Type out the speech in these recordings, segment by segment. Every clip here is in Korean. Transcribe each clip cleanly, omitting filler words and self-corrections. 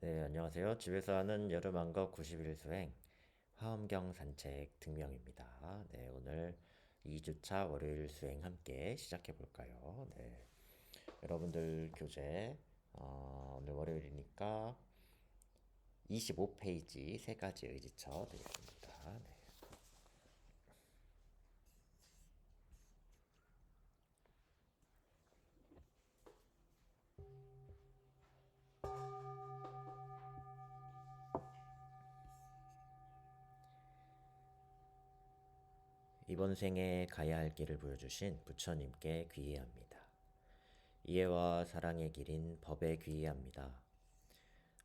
네, 안녕하세요. 집에서 하는 여름 한거 90일 수행 화엄경 산책 등명입니다. 네, 오늘 2주차 월요일 수행 함께 시작해 볼까요? 네, 여러분들 교재 오늘 월요일이니까 25페이지 세 가지 의지처 되겠습니다. 네. 이번 생에 가야 할 길을 보여주신 부처님께 귀의합니다. 이해와 사랑의 길인 법에 귀의합니다.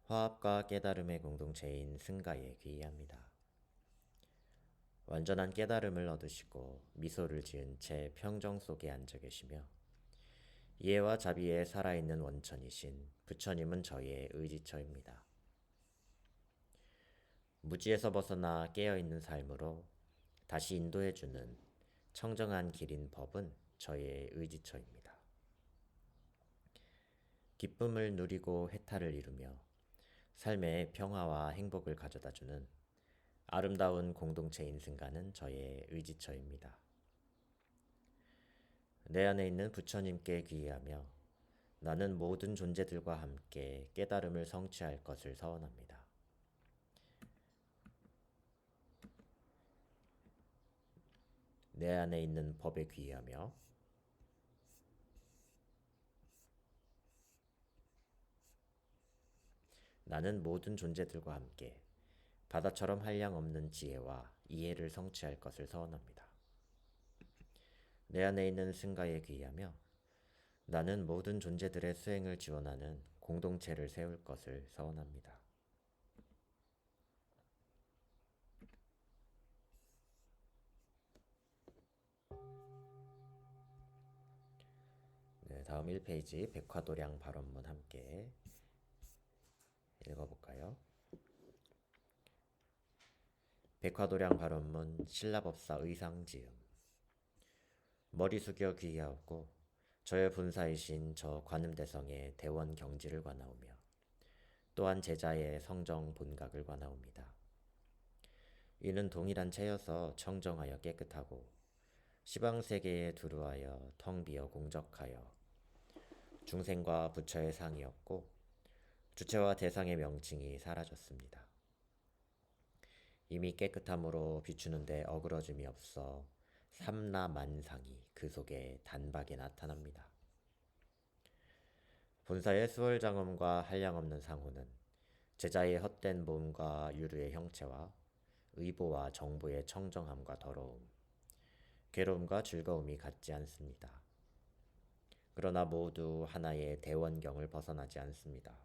화합과 깨달음의 공동체인 승가에 귀의합니다. 완전한 깨달음을 얻으시고 미소를 지은 채 평정 속에 앉아 계시며 이해와 자비에 살아있는 원천이신 부처님은 저희의 의지처입니다. 무지에서 벗어나 깨어있는 삶으로 다시 인도해주는 청정한 길인 법은 저희의 의지처입니다. 기쁨을 누리고 해탈을 이루며 삶의 평화와 행복을 가져다주는 아름다운 공동체인 승가는 저의 의지처입니다. 내 안에 있는 부처님께 귀의하며 나는 모든 존재들과 함께 깨달음을 성취할 것을 서원합니다. 내 안에 있는 법에 귀의하며 나는 모든 존재들과 함께 바다처럼 한량없는 지혜와 이해를 성취할 것을 서원합니다. 내 안에 있는 승가에 귀의하며 나는 모든 존재들의 수행을 지원하는 공동체를 세울 것을 서원합니다. 네, 다음 1페이지 백화도량 발언문 함께 읽어볼까요? 백화도량 발언문 신라법사 의상지음 머리 숙여 귀의하옵고 저의 본사이신 저 관음대성의 대원 경지를 관하오며 또한 제자의 성정 본각을 관하옵니다. 이는 동일한 체여서 청정하여 깨끗하고 시방세계에 두루하여 텅 비어 공적하여 중생과 부처의 상이었고 주체와 대상의 명칭이 사라졌습니다. 이미 깨끗함으로 비추는데 어그러짐이 없어 삼라만상이 그 속에 단박에 나타납니다. 본사의 수월장엄과 한량없는 상호는 제자의 헛된 몸과 유루의 형체와 의보와 정보의 청정함과 더러움, 괴로움과 즐거움이 같지 않습니다. 그러나 모두 하나의 대원경을 벗어나지 않습니다.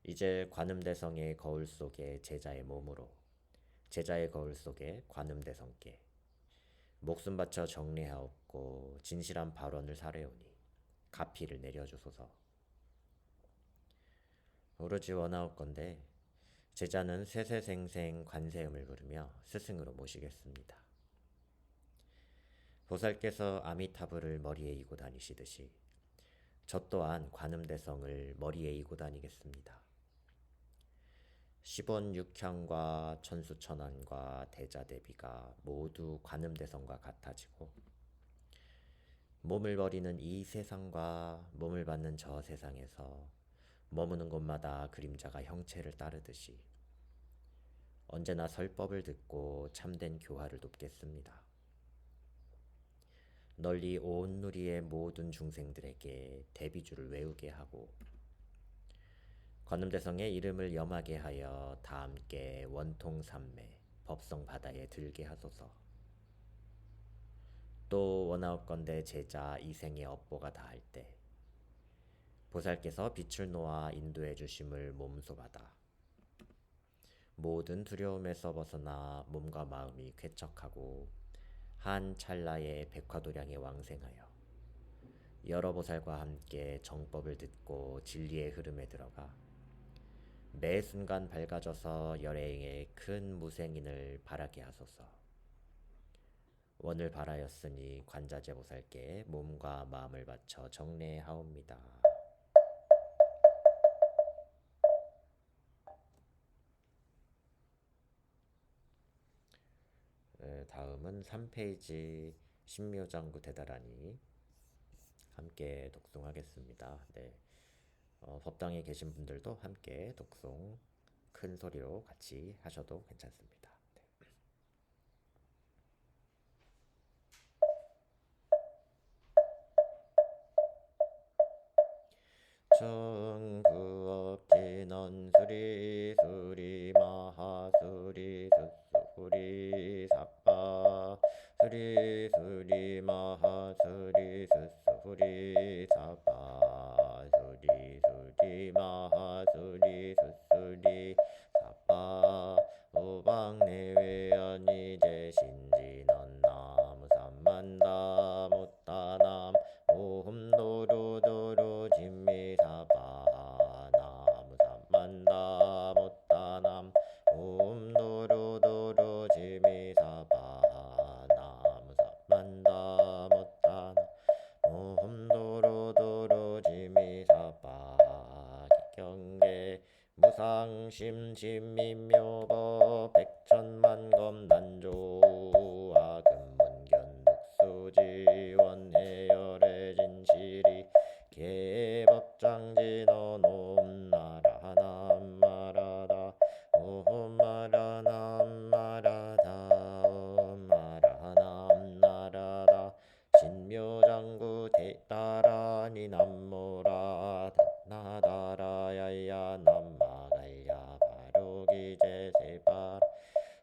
이제 관음대성의 거울 속에 제자의 몸으로 제자의 거울 속에 관음대성께 목숨 바쳐 정리하옵고 진실한 발언을 사례오니 가피를 내려주소서. 오로지 원하옵건대 제자는 세세생생 관세음을 부르며 스승으로 모시겠습니다. 보살께서 아미타불을 머리에 이고 다니시듯이 저 또한 관음대성을 머리에 이고 다니겠습니다. 10원6향과 천수천안과 대자대비가 모두 관음대성과 같아지고 몸을 버리는 이 세상과 몸을 받는 저 세상에서 머무는 곳마다 그림자가 형체를 따르듯이 언제나 설법을 듣고 참된 교화를 돕겠습니다. 널리 온 누리의 모든 중생들에게 대비주를 외우게 하고 관음대성의 이름을 염하게 하여 다 함께 원통삼매 법성 바다에 들게 하소서. 또 원하옵건대 제자 이생의 업보가 다할 때 보살께서 빛을 놓아 인도해 주심을 몸소 받아 모든 두려움에서 벗어나 몸과 마음이 쾌척하고 한 찰나의 백화도량에 왕생하여 여러 보살과 함께 정법을 듣고 진리의 흐름에 들어가 매 순간 밝아져서 열애의 큰 무생인을 바라게 하소서. 원을 바라였으니 관자재 보살께 몸과 마음을 바쳐 정례하옵니다. 오늘은 3페이지 신묘장구 대다라니 함께 독송하겠습니다. 네, 법당에 계신 분들도 함께 독송 큰 소리로 같이 하셔도 괜찮습니다. 네. 정구업진원 수리 수리 마하수리 수수리 사빠 수리 수리 마하수리 수수리 사빠 수리 수리 마하수리 수수리 사빠 오방내외연이 제신진원 나무 삼만다 못다남 오흠도로도로 진미사바 나무 삼만다 못다남 오흠도로도로 진미사바 나무 삼만다 못다남 오흠도로도로 진미사바 기경계 무상심 진미묘법 백천만검 난조와 금문견 독수지원 해열의 진실이 개법장진어 놈나라 남마라다 오마라 남마라다 오마라 남나라다 신묘장구 대다라니 남모라 나다라야야 남마가야 바로기제 세발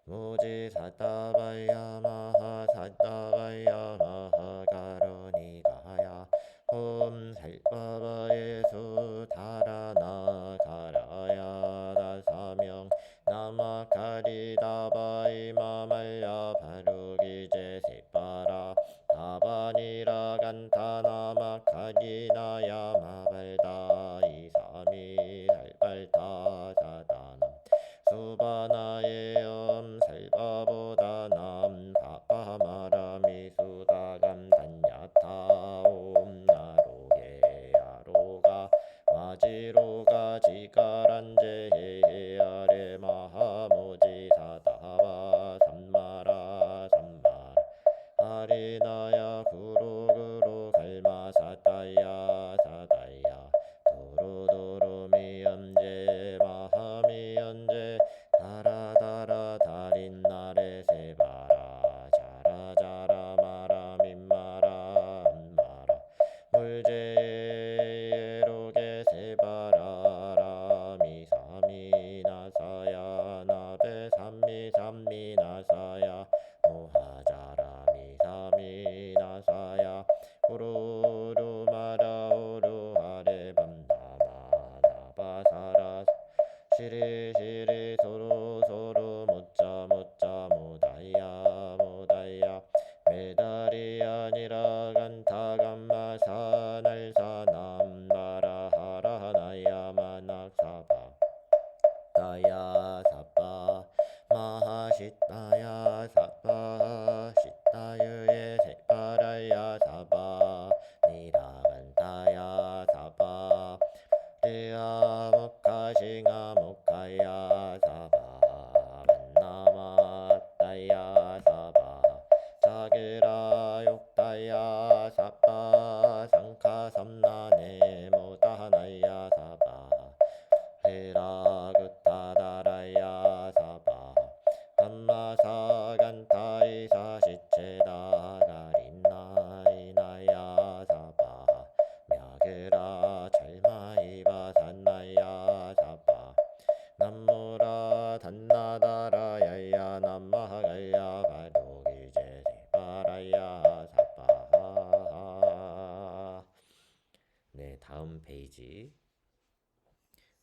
무지 사다바야 마하 사다바야 마하 가로니가야 홈 살바바예수 다라나 가라야 다사명 나마카리다바이 마말야 바로기제 세바라 다바니라 간타 나마카리나야 마발다 이삼이 살발다 사다남 수바나의 살바보다 남 바바마라미 수다감 단야타 옴나로게 아로가 마지로가 지가란제 아래 마하모지 사다바 삼마라 삼마라 아리나야 구로구로 갈마 사다야 사다야 도로도로 미연제 마하미연제 다라다라 달인나래 세바라 자라자라 마라 민마라 안마라 물제로게 세바라라 미사미나사야 나베 삼미삼미나사야 모하자라 미사미나사야 우루루마라 우루하레 밤나마 나바사라 시리시리 소로소로 묻자 모다야 모다야 메달이 아니라 간타감마사 날사 남바라 하라나야 만악사바 다야 사바 마하시다야 사바 시다유의 세바라야 사바 니라간다야 사바 리아 목카싱아 목카야 사바 만나마다야 사바 사기라 욕다야 사바 상카 삼나네 모다하나야 사바 헤라구타다라야 사바 감마사간타이사 시체다 가린나이나야 사바 мя그라 찰마이바 산나야 사바 남무라 단나다라야야 남마하가야 바로기제 세바라야 사바. 네, 다음 페이지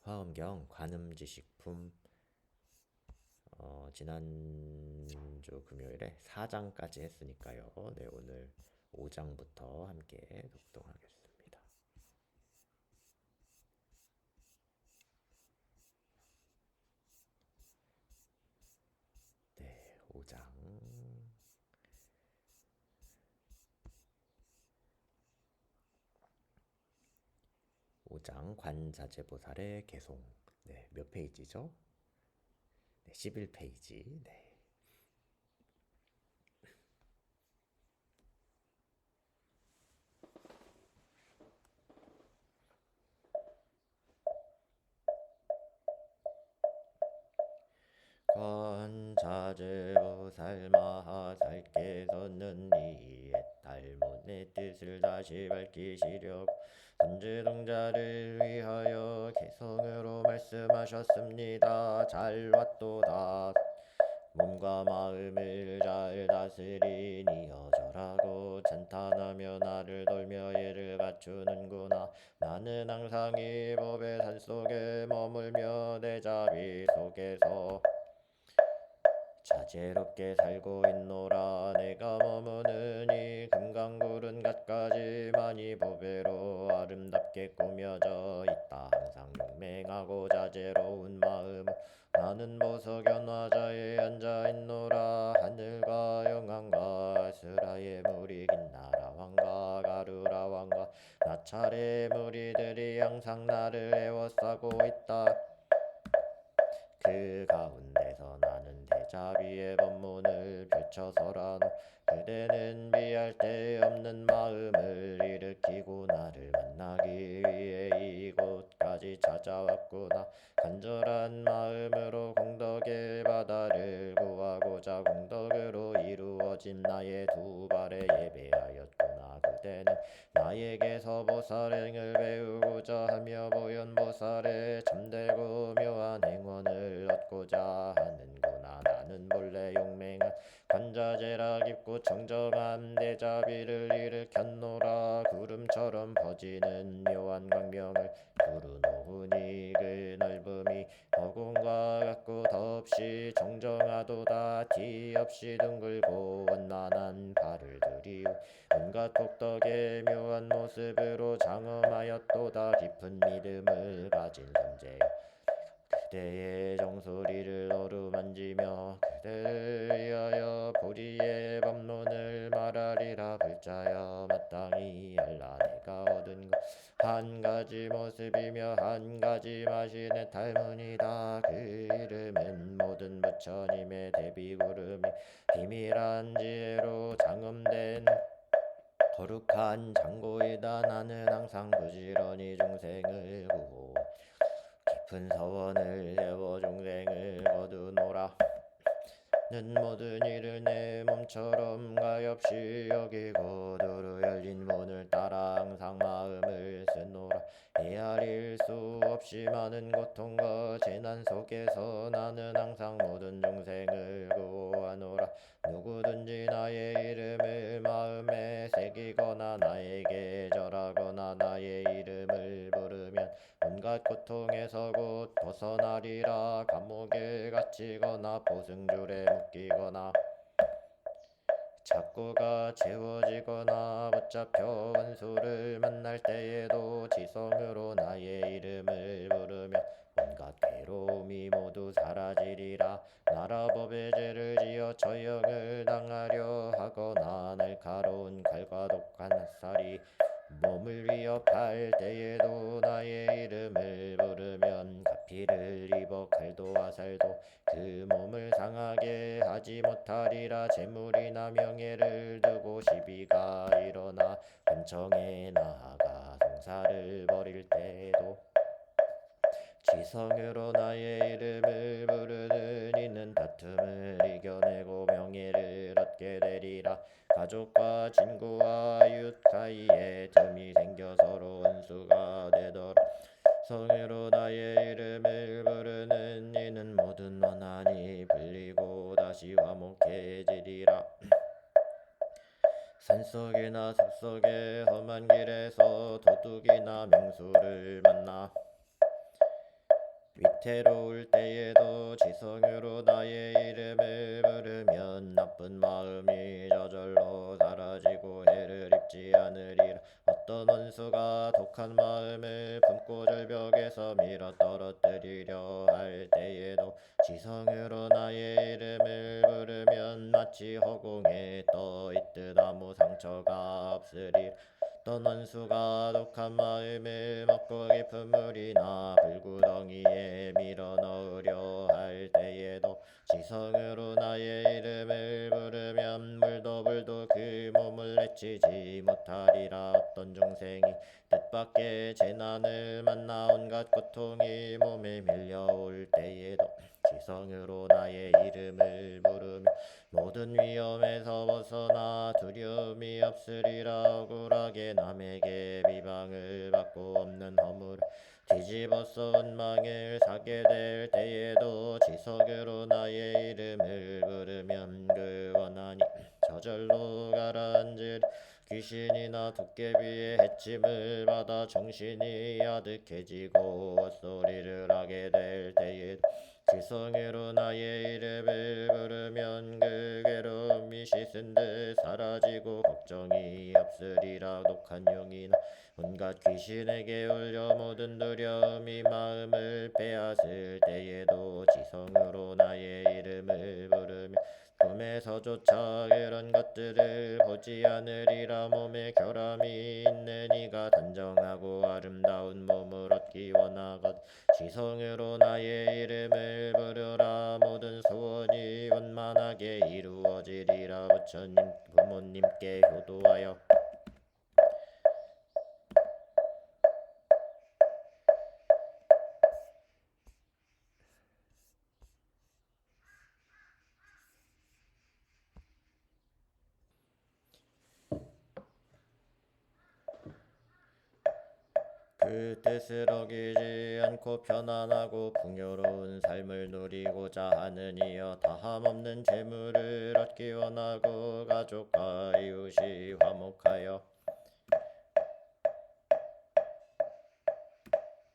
화엄경 관음지식품 지난주 금요일에 4장까지 했으니까요. 네, 오늘 5장부터 함께 독송하겠습니다. 네, 5장. 5장 관자재보살의 개송. 네, 몇 페이지죠? 네, 11페이지. 네. 자제보살 마하살께서는 이에 달문의 뜻을 다시 밝히시려고 선지동자를 위하여 개성으로 말씀하셨습니다. 잘 왔도다. 몸과 마음을 잘 다스리니여 절하고 찬탄하며 나를 돌며 예를 갖추는구나. 나는 항상 이 법의 산속에 머물며 내 자비 속에서 자제롭게 살고 있노라. 내가 머무는 이 금강굴은 갖가지만 이 법외로 아름답게 꾸며져 있다. 항상 용맹하고 자제로운 마음 나는 보석연화자에 앉아있노라. 하늘과 영광과 아스라의 물이 긴나라 왕과 가루라 왕과 나찰의 무리들이 항상 나를 에워싸고 있다. 그 가운데서 나는 대자비의 법문을 펼쳐서라노. 그대는 비할 데 없는 마음을 일으키고 나를 만나기 위해 이곳까지 찾아왔구나. 간절한 마음으로 공덕의 바다를 구하고자 공덕으로 이루어진 나의 두 발에 예배하였구나. 그대는 나에게서 보살행을 배우고자 하며 보현보살의 참되고 묘한 행원을 얻고자 하는구나. 나는 본래 용맹한 관자재라 깊고 청정한 대자비를 일으켰노라. 구름처럼 퍼지는 묘한 광명을 두루노으니 그 넓음이 허공과 같고 덧없이 정정하도다. 뒤없이 둥글고 원만한 발을 들이우 온갖 복덕의 묘한 모습으로 장엄하였도다. 깊은 믿음을 가진 선제여 그대의 정소리를 어루만지며 그대를 위하여 보리의 법론을 말하리라. 불자여 마땅히 알라. 내가 얻은 것 한 가지 모습이며 한 가지 맛이 내 탈문이다. 그 이름은 모든 부처님의 대비구름이 비밀한 지혜로 장엄된 거룩한 장고이다. 나는 항상 부지런히 중생을 구호 깊은 서원을 세워 중생을 거두노라. 는 모든 일을 내 몸처럼 가엾이 여기고 두루 열린 문을 따라 항상 마음을 쓰노라. 헤아릴 수 없이 많은 고통과 재난 속에서 나는 항상 모든 중생을 구호하노라. 누구든지 나의 이름을 마음에 새기거나 나에게 절하거나 나의 이름을 부르면 온갖 고통에서 곧 벗어나리라. 감옥에 갇히거나 보승줄에 묶이거나 착고가 채워지거나 붙잡혀 원수를 만날 때에도 지성으로 나의 이름을 부르면 온갖 괴로움이 모두 사라지리라. 나라법의 죄를 지어 처형을 당하려 하거나 날카로운 칼과 독한 햇살이 몸을 위협할 때에도 나의 이름을 부르면 가피를 입어 칼도 화살도 그 몸을 상하게 하지 못하리라. 재물이나 명예를 두고 시비가 일어나 관청에 나아가 송사를 벌일 때에도 지성으로 나의 이름을 부르는 이는 다툼을 이겨내고 명예를 얻게 되리라. 가족과 친구와 이웃 사이에 틈이 생겨 서로 원수가 되더라. 성으로 나의 이름을 부르는 이는 모든 원한이 풀리고 다시 화목해지리라. 산속이나 숲속의 험한 길에서 도둑이나 맹수를 만나 위태로울 때에도 지성으로 나의 이름을 부르면 나쁜 마음이 저절로 사라지고 해를 입지 않으리라. 어떤 원수가 독한 마음을 품고 절벽에서 밀어 떨어뜨리려 할 때에도 지성으로 나의 이름을 부르면 마치 허공에 떠 있듯 아무 상처가 없으리라. 어떤 원수가 독한 마음을 먹고 깊은 물이나 불구덩이에 밀어 넣으려 할 때에도 지성으로 나의 이름을 부르면 물도 불도 그 몸을 해치지 못하리라. 어떤 중생이 뜻밖의 재난을 만나 온갖 고통이 몸에 밀려올 때에도 지성으로 나의 이름을 부르며 모든 위험에서 벗어나 두려움이 없으리라. 억울하게 남에게 비방을 받고 없는 허물을 뒤집어 써온 망을 사게 될 때에도 지성으로 나의 이름을 부르면 그 원한이 저절로 가라앉으리. 귀신이나 도깨비의 해침을 받아 정신이 아득해지고 헛소리를 하게 될 때에 지성으로 나의 이름을 부르면 그 괴로움이 씻은 듯 사라지고 걱정이 없으리라. 독한 용이나 온갖 귀신에게 울려 모든 두려움이 마음을 빼앗을 때에도 지성으로 나의 이름을 부르며 꿈에서조차 그런 것들을 보지 않으리라. 몸에 결함이 있는 이가 단정하고 아름다운 몸을 얻기 원하거든 지성으로 나의 이름을 부르라. 모든 소원이 원만하게 이루어지리라. 부처님 부모님께 효도하여 그 뜻을 어기지 않고 편안하고 풍요로운 삶을 누리고자 하는 이여 다함없는 재물을 얻기 원하고 가족과 이웃이 화목하여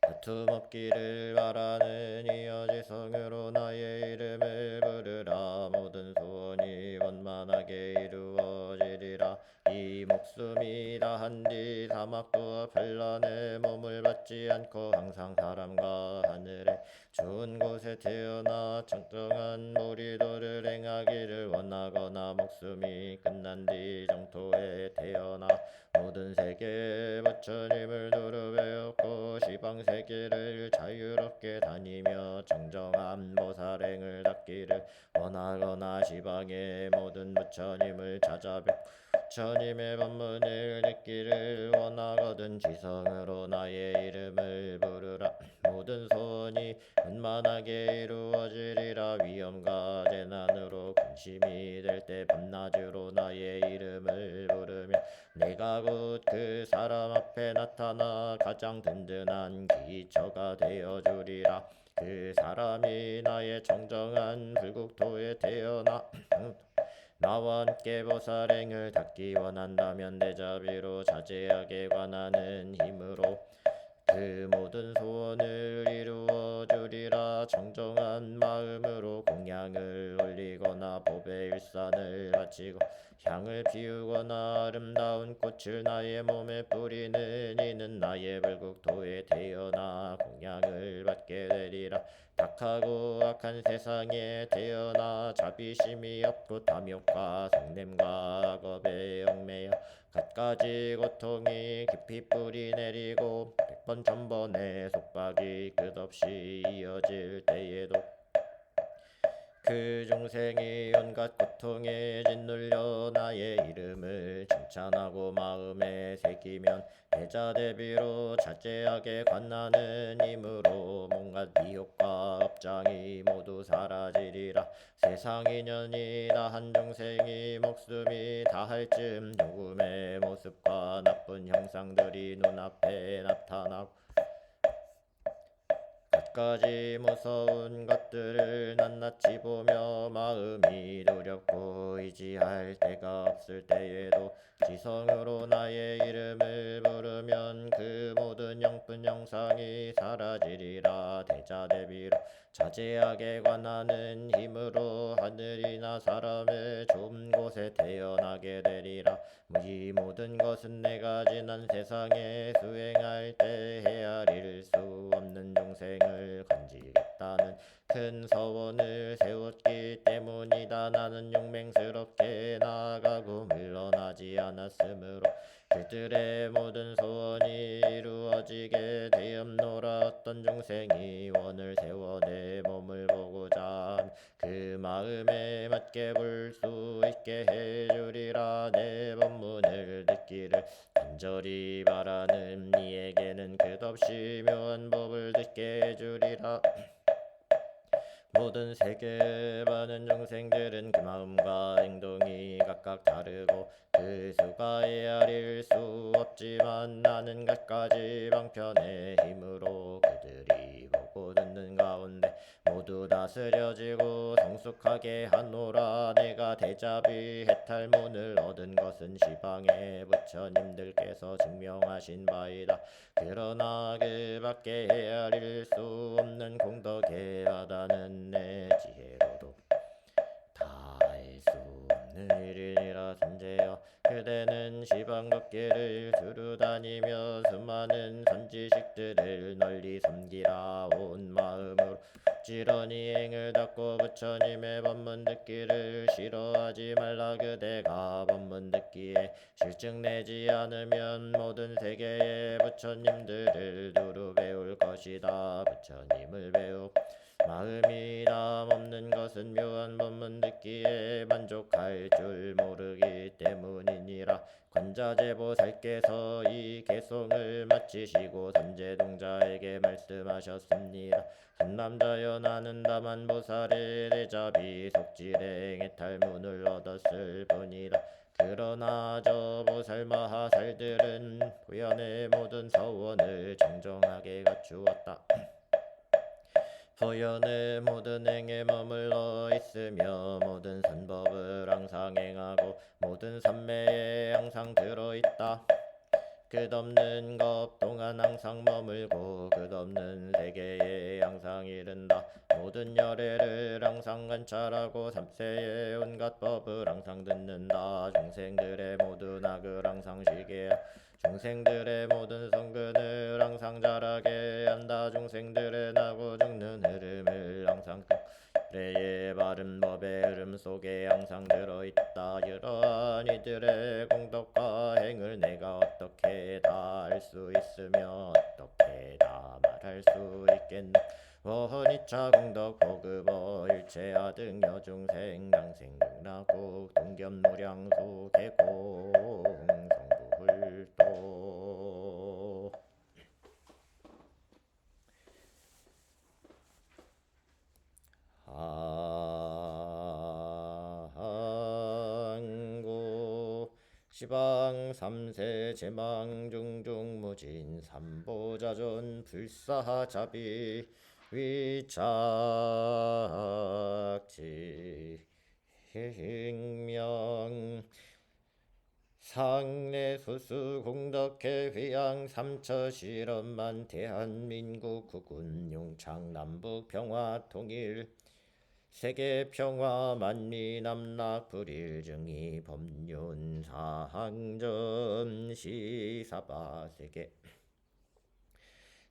다툼 없기를 바라는 이여 지성으로 나의 이름을 부르라. 모든 소원이 원만하게 이루어지리라. 이 목숨이 다한 뒤 사막도 별난의 몸을 받지 않고 항상 사람과 하늘에 좋은 곳에 태어나 청정한 무리도를 행하기를 원하거나 목숨이 끝난 뒤 정토에 태어나 모든 세계의 부처님을 두루 배웠고 시방 세계를 자유롭게 다니며 정정한 보살행을 닦기를 원하거나 시방의 모든 부처님을 찾아뵙고 부처님의 법문을 듣기를 원하거든 지성으로 나의 이름을 부르라. 모든 소원이 원만하게 이루어지리라. 위험과 재난으로 근심이 될 때 밤낮으로 나의 이름을 부르며 내가 곧 그 사람 앞에 나타나 가장 든든한 기초가 되어주리라. 그 사람이 나의 정정한 불국토에 태어나 나와 함께 보살행을 닦기 원한다면 내 자비로 자제하게 관하는 힘으로 그 모든 소원을 이루어 주리라. 정정한 마음으로 공양을 올리거나 법의 일산을 바치고 향을 피우거나 아름다운 꽃을 나의 몸에 뿌리는 이는 나의 불국토에 태어나 공양을 받게 되리라. 악하고 악한 세상에 태어나 자비심이 없고 탐욕과 성냄과 악업에 얽매여 갖가지 고통이 깊이 뿌리 내리고 백번 천번의 속박이 끝없이 이어질 때에도 그 중생이 온갖 고통에 짓눌려 나의 이름을 칭찬하고 마음에 새기면 대자 대비로 자제하게 관하는 힘으로 온갖 미혹과 업장이 모두 사라지리라. 세상 인연이 다한 중생이 목숨이 다할 즈음 죽음의 모습과 나쁜 형상들이 눈앞에 나타나고 갖가지 무서운 것들을 낱낱이 보며 마음이 두렵고 의지할 데가 없을 때에도 지성으로 나의 이름을 부르면 그 모든 영쁜 형상이 사라지리라. 대자 대비로 자제하게 관하는 힘으로 하늘이나 사람의 좋은 곳에 태어나게 되리라. 이 모든 것은 내가 지난 세상에 수행할 때 헤아릴 수 없는 중생을 건지겠다는 큰 서원을 세웠기 때문이다. 나는 용맹스럽게 나아가고 물러나지 않았으므로 그들의 모든 소원이 이루어지게 되었노라. 어떤 중생이 원을 세워 내 몸을 보고자 그 마음에 맞게 볼 수 있게 해주리라. 내 법문을 듣기를 간절히 바라는 이에게는 끝없이 묘한 법을 듣게 해주리라. 모든 세계 많은 중생들은 그 마음과 행동이 각각 다르고 그 수가 헤아릴 수 없지만 나는 갖가지 방편의 힘으로 그들이 보고 듣는 가운데 모두 다스려지고 성숙하게 하노라. 내가 대자비 해탈문을 얻은 것은 시방의 부처님들께서 증명하신 바이다. 그러나 그 밖에 헤아릴 수 없는 공덕의 바다는 내 지혜로도 다 알 수 없는 일이라. 선제여, 그대는 시방법계를 두루 다니며 수많은 선지식들을 널리 섬기라. 온 마음으로 지런히 행을 닦고 부처님의 법문 듣기를 싫어하지 말라. 그대가 법문 듣기에 실증 내지 않으면 모든 세계의 부처님들을 두루 배울 것이다. 부처님을 배우 마음이 담 없는 것은 묘한 법문 듣기에 만족할 줄 모르기 때문이니라. 관자재보살께서 이 개송을 마치시고 선제동자에게 말씀하셨습니다. 선남자여, 나는 다만 보살의 대자비 속질행 해탈문을 얻었을 뿐이다. 그러나 저 보살 마하살들은 보현의 모든 서원을 정정하게 갖추었다. 보현의 모든 행에 머물러 있으며 모든 선법을 항상 행하고 모든 선매에 항상 들어있다. 끝없는 것 동안 항상 머물고 끝없는 세계에 항상 이른다. 모든 열애를 항상 관찰하고 삼세의 온갖 법을 항상 듣는다. 중생들의 모든 악을 항상 쉬게 하고 중생들의 모든 성근을 항상 자라게 한다. 중생들의 나고 죽는 흐름을 항상 그래의 바른 법의 흐름 속에 항상 들어있다. 이러한 이들의 공덕과 행을 내가 어떻게 다 알 수 있으며 어떻게 다 말할 수 있겠나. 원이차 공덕 보급어 일체하 등여 중생 당생 등락국 동견무량수 개공 성부불도. 항구 시방 삼세 제망 중중 무진 삼보자존 불사자비 위착지 행명 상내수수 공덕회 회양 삼처실험만 대한민국 국군 용창 남북 평화 통일 세계 평화 만미 남락 불일증이 법륜 사항전 시사바 세계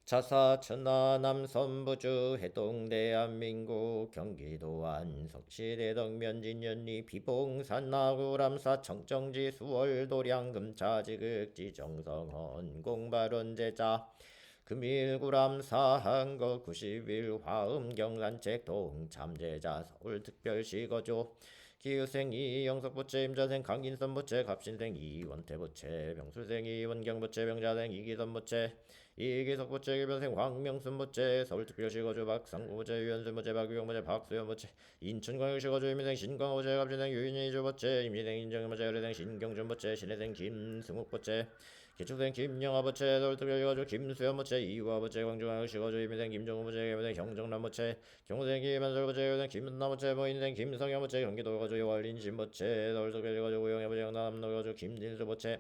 자사 천하 남선부주 해동 대한민국 경기도 안석시 대덕면 진연리 비봉산 나구람사 청정지 수월 도량 금차지극 지정성헌 공발원 제자 금일구람 사항거 90일 화음 경산책 동참제자 서울특별시 거주 기후생 이영석부채 임자생 강인선부채 갑신생 이원태부채 병술생 이원경부채 병자생 이기선부채 이기석부채 기변생 황명순부채 서울특별시 거주 박상구부채 유현순부채 박유경부채 박수현부채 인천광역시 거주 임민생 신광호부채 갑신생 유인이주부채 임신생 인정부채 의뢰생 신경준부채 신혜생 김승욱부채 기초생 김영아부채 서울특별시 거주 김수현부채 이화부채 광주광역시 거주 임민생 김종우부채 개부생 형정남부채 경호생 김한솔부채 여생 김은나부채 모인생 김성현부채 경기도 거주 월린신부채 서울특별시 거주 우영애부채 영남로 거주 김진수부채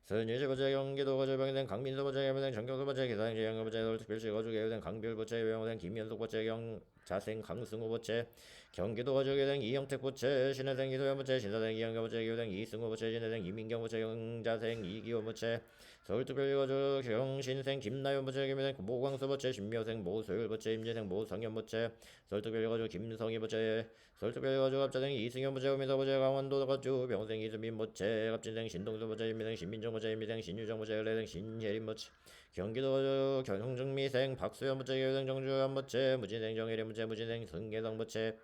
선유지부채 경기도 거주 병생 강민수부채 개부생 정경수부채 기사생 재영부채 서울특별시 거주 개부생 강별부채 유영호생 김현숙부채 경자생 강승우부채 경기도 거주 개부생 이영택부채 신혜생 이소연부채 신사생 이영경부채 기부생 이승우부채 신혜생 이민경부채 경자생 이기호부채 서울특별시 거주 경신생 김나연부채 김혜생 모광수부채 신묘생 모소율부채 임재생 모성현부채 서울특별시 거주 김성희부채 서울특별시 거주 갑자생 이승현부채 우미서부채 강원도 거주 병생 이수민부채 갑진생 신동수부채 임미생 신민정부채 임미생 신유정부채 의뢰생 신혜림부채 경기도 거주 경정미생 박수현부채 개부생 정주현부채 무진생 정혜림부채 무진생 승계성부채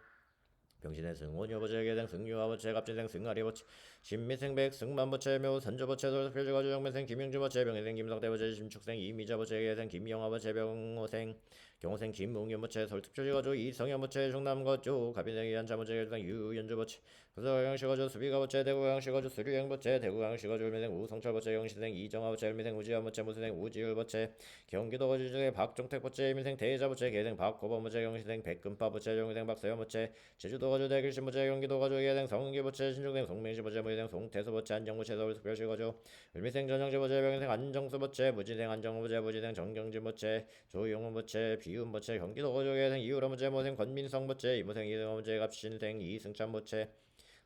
병신생 승원여부채 계생 승유아부채 갑진생 승아리부채 신미생 백승만보채 묘선조보채 돌표지가주 정매생 김영주보채 병해생 김성대보채 심축생 이미자보채 계생 김영화보채 병호생 경호생 김웅현보채 설특표지가주 이성현보채 중남거주 가빈생 이한차보채 결생 유연주보채 부서양시거주 수비가보채 대구양시거주 수류행보채 대구양시거주 을미생 우성철보채 영시생 이정화보채 을미생 우지한보채 무수생 우지율보채 경기도거주 중에 박종택보채 임미생 대자보채 계생 박고범보채 영시생 백금파보채 영시생 박서현보채 제주도거주 대길신보채 경기도거주 예생 성기보채 신중생 송명시보채 무희생 송태수보채 안정보채 서울특별시거주 을미생 전영지보채 병희생 안정수보채 무지생 안정보채 무지생 정경진보채 조용훈보채 비운보채 경기도거주 예생 이유라보채 모생 권민성보채 이무생 이승원보채 갑신생 이승찬보채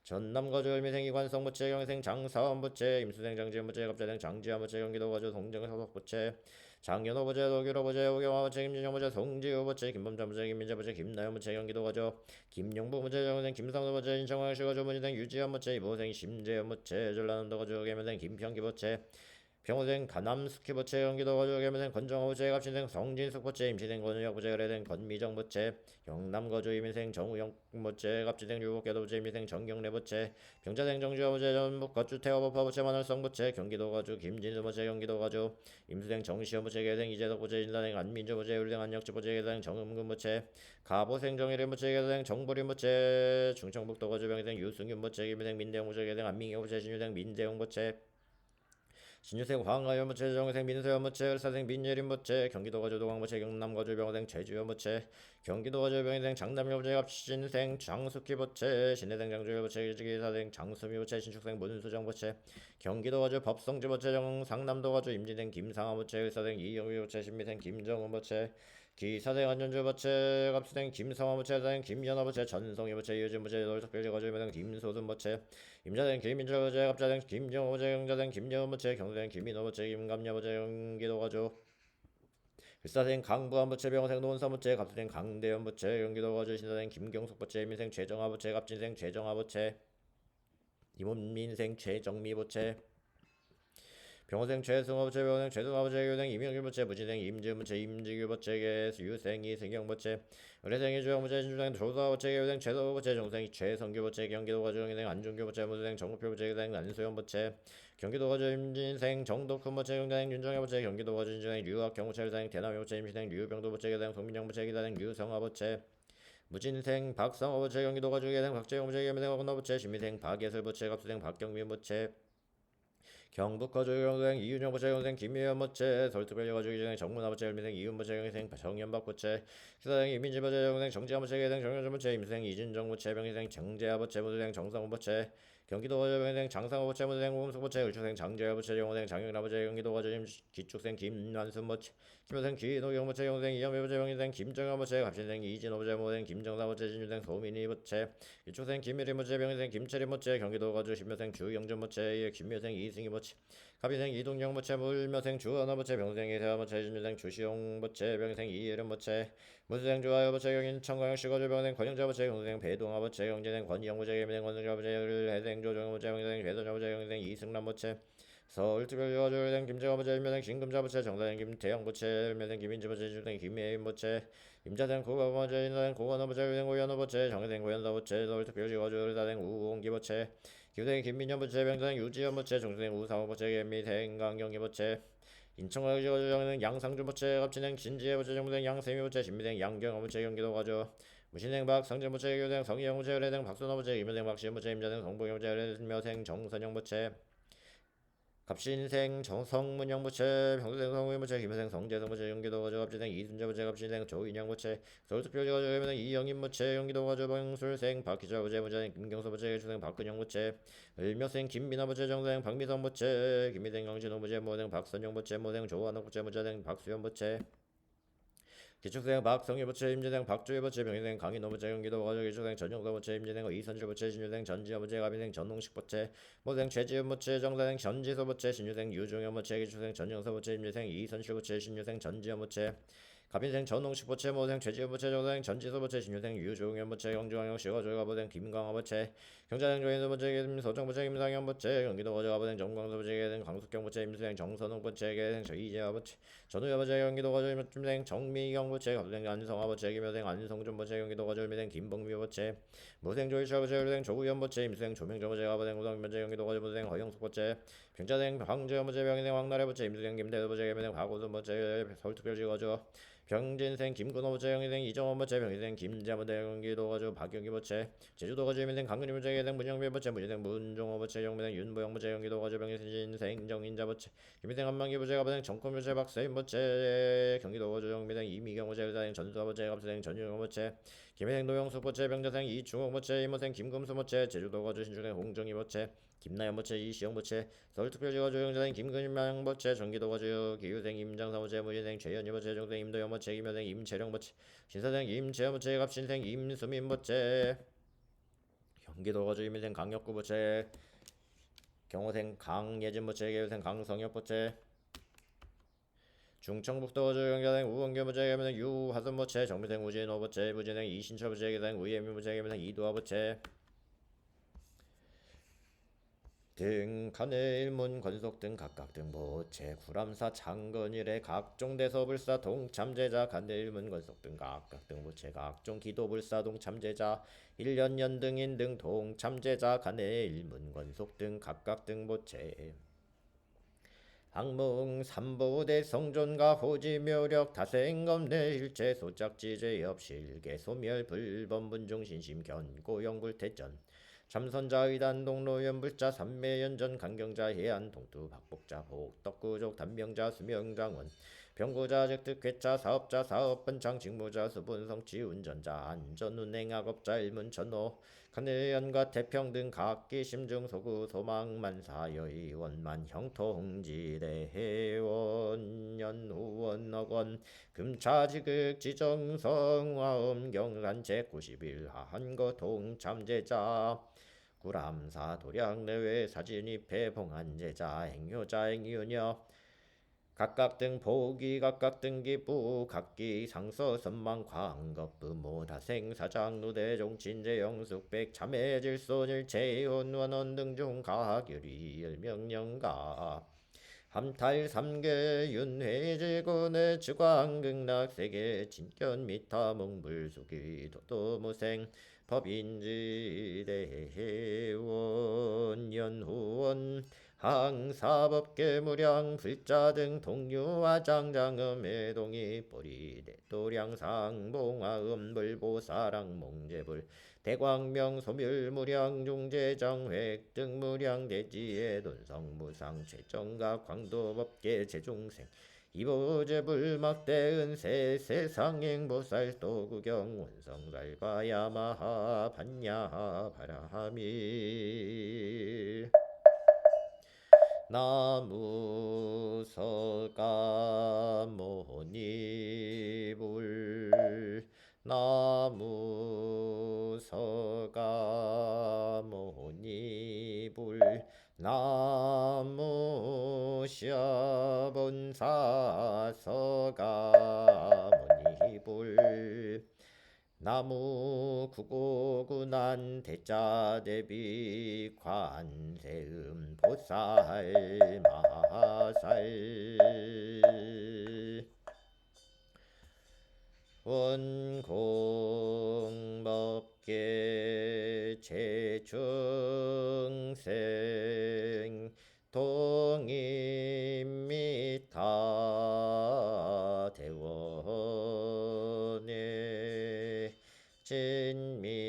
전남거주 을미생 이관성보채 경희생 장사원보채 임수생 장지현보채 갑자생 장지한보채 경기도거주 송정서석보채 장현호보채 도규로보채 오경화보채 김진영보채 송지우보채 김범전보채 김민재보채 김나연보채 경기도거주 김용부보채 정생 김상도보채 인천광역시거주 문희생 유지현보채 이보생 심재현보채 전라남도거주 계면생 김평기보채 병호생 가남스키보채 경기도거주 계면생 권정호보채 갑신생 성진숙보채 임시생 권의혁보채 의뢰생 권미정보채 경남거주 이민생 정우영보채 갑지생 유복계도보채 임시생 정경래보채 병자생 정주화보채 전북거주 태화법화보채 만월성보채 경기도거주 김진수보채 경기도거주 임수생 정시현보채 계생 이재덕보채 인사생 안민주보채 의뢰생 안혁지보채 계생 정음근보채 가보생 정일인보채 계생 정보린보채 충청북도거주 병희생 유승윤보채 김희생 민대용보채 계생 안민경보채 신유생 민대용보채 신유생 황하연보채 정생 민서연보채 을사생 민예린보채 경기도거주 도광보채 경남거주 병생 제주연보채 경기도거주 병희생 장남여보채 갑신생 장숙희보채 신해생 장주여보채 기사생 장수미보채 신축생 문수정보채 경기도거주 법성주보채 정상남도거주 임진생 김상하보채 을사생 이영유보채 신미생 김정은보채 기사생 안전주보채 갑수생 김성화보채 사생 김연화보채 전성희보채 유진보채 놀특별지거주 임사생 김소순보채 임자생 김민철보채 갑자생 김정호보채 경자생 김여은보채 경수생 김민호보채 김감녀보채 경기도거주 일사생 강부한보채 병호생 노원사보채 갑수생 강대현보채 경기도거주 신사생 김경숙보채 민생 최정화보채 갑진생 최정화보채 이문민생 최정미보채 병호생 최승호보채 병호생 최승화보채 교생 이명규보채 무진생 임지훈보채 임지규보채 유생 이승경보채 의뢰생 이주영보채 신주생 조사보채 교생 최서보채 정생 최성규보채 경기도거주 경희생 안중규보채 무수생 정우표보채 교생 안수현보채 경기도거주 임진생 정덕훈보채 경자생 윤정혜보채 경기도거주 인주생 류학경보채 일사생 대남여보채 임시생 류병도보채 교생 송민영보채 기사생 류성화보채 무진생 박성호보채 경기도거주 계생 박재용보채 계미생 허건호보채 신미생 박예슬보채 갑수생 박경민보채 경북거주 경생 이윤영보채 경생 김미연보채 서울특별시거주 기생 정문화보채 을미생 이윤보채 경생 정연박보채 시사생 이민지보채 경생 정지한보채 계생 정현준보채 임생 이진정보채 병희생 정재하보채 무수생 정성호보채 경기도거주 병희생 장상호보채 무수생 우금숙보채 을초생 장재하보채 영호생 장영라보채 경기도거주 기축생 김완순보채 김효생 기노경보채 경생 이영배보채 병희생 김정현보채 갑신생 이진호보채 무생 김정사보채 진유생 소민이보채 기축생 김미린보채 병희생 김철인보채 경기도거주 신묘생 주영준보채 김묘생 이승희보채 갑인생 이동영보채 물묘생 주원화보채 병생 이세화보채 진유생 주시용보채 병생 이예련보채 무수생 주하여보채 경인 청광역시거주 병생 권영자보채 경생 배동화보채 경진생 권이영보채 계미생 권승자보채 을해생 조정보채 병생 배도자보채 경생 이승남보채 서울특별시거주 을생 김정화보채 일묘생 신금자보채 정사생 김태영보채 일묘생 김인지보채 주생 김예인보채 임자생 국어보채 인사생 국원호보채 을생 고현호보채 정혜생 고현서보채 서울특별시거주 을사생 우홍기보채 기후생 김민현보채 병사생 유지현보채 중수생 우상호보채 개미생 강경기보채 인천광역시거주 정생 양상준보채 갑진생 진지혜보채 정무생 양세미보채 신미생 양경호보채 경기도거주 무신생 박성진보채 교생 성희영보채 의뢰생 박순호보채 임효생 박시현보채 임자생 성봉영보채 의뢰생 정선영보채 갑신생 정성문영보채 병수생 성우인보채 김효생 성재성보채 경기도거주 갑진생 이순재보채 갑신생 조인영보채 서울특별시거주 김효생 이영인보채 경기도거주 병술생 박희철보채 무자생 김경서보채 주생 박근영보채 을묘생 김민화보채 정생 박미성보채 김미생 영진호보채 모생 박선영보채 모생 조한옥보채 무자생 박수현보채 기축생 박성희보채 임진생 박주희보채 병희생 강인호보채 경기도거주 기축생 전용서보채 임진생 이선실보채 신유생 전지현보채 갑인생 전홍식보채 모생 최지은보채 정사생 전지소보채 신유생 유종현보채 기축생 전용서보채 임진생 이선실보채 신유생 전지현보채 갑인생 전홍식보채 모생 최지은보채 정사생 전지소보채 신유생 유종현보채 경주광역시거주 갑오생 김강화보채 경자생 조인수 부채 서정 부채 김상현 부채 경기도 거제가 부생 정광수 부채 계생 광숙경 부채 임수생 정선웅 부채 계생 저이재화 부채 전우여 부채 경기도 거제 임수생 정미경 부채 갑생 안성화 부채 김여생 안성준 부채 경기도 거제 을미생 김봉미 부채 무생 조일차 부채 을생 조우현 부채 임수생 조명조 부채 가부생 우성 부채 경기도 거제 부생 허영숙 부채 병자생 황재현 부채 병인생 황나래 부채 임수생 김대도 부채 김여생 박우순 부채 서울특별시 거주 병진생 김근호 부채 경기생 이정원 부채 병인생 김재문 부채 경기도 거주 박경기 부채 제주도 거주 민생 강근희 부채 계생 문영빈 부채 문희생 문종호 부채 영민생 윤보영 부채 경기도 거주 병인생 정인자 부채 김희생 한만기 부채 가부생 정권 부채 박세인 부채 경기도 거주 영민생 이미경 부채 의사생 전수아 부채 갑수생 전유영 부채 김희생 노영숙 부채 병자생 이충욱 부채 이모생 김금수 부채 제주도 거주 신중생 홍정희 부채 김나연 부채 이시영 부채 서울특별시 거주 영자생 김근명 부채 전기도 거주 기후생 임장사 부채 무인생 최현희 부채 정생 임도영 부채 김여생 임채령 부채 신사생 임채연 부채 갑신생 임수민 부채 경기도 거주 임인생 강혁구 부채 경호생 강예진 부채 계유생 강성혁 부채 중청북도 거주 경자생 우원규 부채 계유생 유하순 부채 정미생 우진호 부채 부진생 이신철 부채 계유생 의예민 부채 계유생 이두화 부채 등 간의 일문 권속 등 각각 등 보채 구람사 창건일의 각종 대서불사 동참제자 간의 일문 권속 등 각각 등 보채 각종 기도불사 동참제자 일년년 등인 등 동참제자 간의 일문 권속 등 각각 등 보채 항몽 삼보대 성존가 호지묘력 다생검내 일체 소짝지제 엽실계 소멸 불범분중 신심 견고 영불태전 참선자의단 동로연불자 삼매연전 강경자 해안 동투 박복자 복덕구족 단명자 수명장원 병고자 즉득회자 사업자 사업번창 직무자 수분성취 운전자 안전운행학업자 일문천호 간의연과 태평 등 각기 심중 소구 소망 만사 여의 원만 형통지대 해원 연후원 억원 금차지극 지정성 화엄 경산 제91 하한거 동참제자 구람사 도량 내외 사진입회 봉한제자 행효자 행유녀 각각 등 보기 각각 등 기부 각기 상서 선망 광겁부 모다생 사장 누대 종친제 영숙백 참회 질손 일체 원원 등중 가결이 열명령가 함탈 삼계 윤회제군의 주광극락 세계 진견 미타 몽불수기 도도무생 법인지대회원 연후원 항사법계 무량 불자 등 동류와 장장음 해동이 뿌리 대도량상 봉화음 불보사랑 몽제불 대광명 소멸 무량 중제정획 등 무량 대지의 돈성 무상 최정각 광도법계 제중생 이보제불 막대은세 세상행보살 도구경 원성달바 야마하 반야 바라하미 나무서가모니불 나무서가모니불 나무시아본사서가모니불 나무 구고구난 대자 대비 관세음 보살 마살 원공법계 제중생 동임미타 대원의 진미래제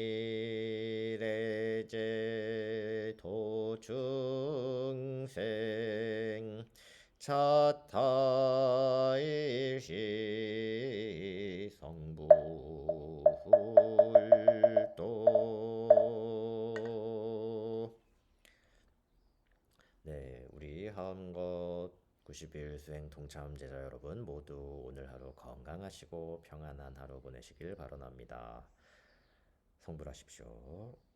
도중생 차타일시 성불도 네, 우리 하음것 90일 수행 동참 제자 여러분 모두 오늘 하루 건강하시고 평안한 하루 보내시길 바라옵니다. 성불하십시오.